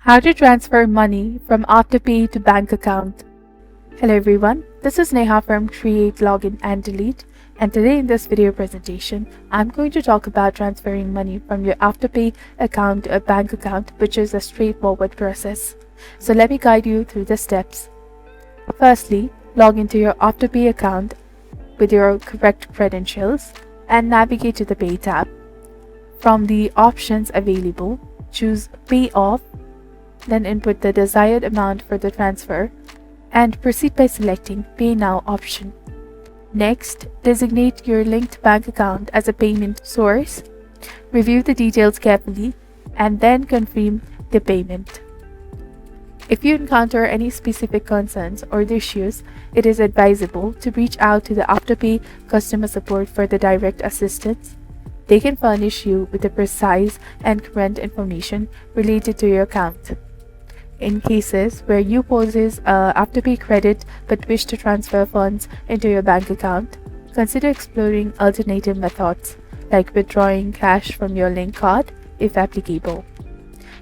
How to transfer money from Afterpay to bank account. Hello everyone, this is Neha from Create, Login and Delete, and today in this video presentation, I'm going to talk about transferring money from your Afterpay account to a bank account, which is a straightforward process. So let me guide you through the steps. Firstly, log into your Afterpay account with your correct credentials and navigate to the Pay tab. From the options available, choose Pay Off, then input the desired amount for the transfer and proceed by selecting Pay Now option. Next, designate your linked bank account as a payment source, review the details carefully, and then confirm the payment. If you encounter any specific concerns or issues, it is advisable to reach out to the Afterpay customer support for the direct assistance. They can furnish you with the precise and current information related to your account. In cases where you possess Afterpay credit but wish to transfer funds into your bank account, consider exploring alternative methods like withdrawing cash from your link card if applicable.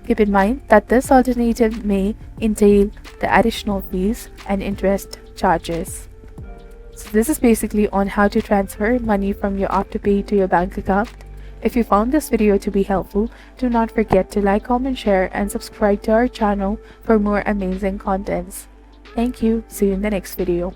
Keep in mind that this alternative may entail the additional fees and interest charges. So this is basically on how to transfer money from your Afterpay to your bank account. If you found this video to be helpful, do not forget to like, comment, share, and subscribe to our channel for more amazing contents. Thank you. See you in the next video.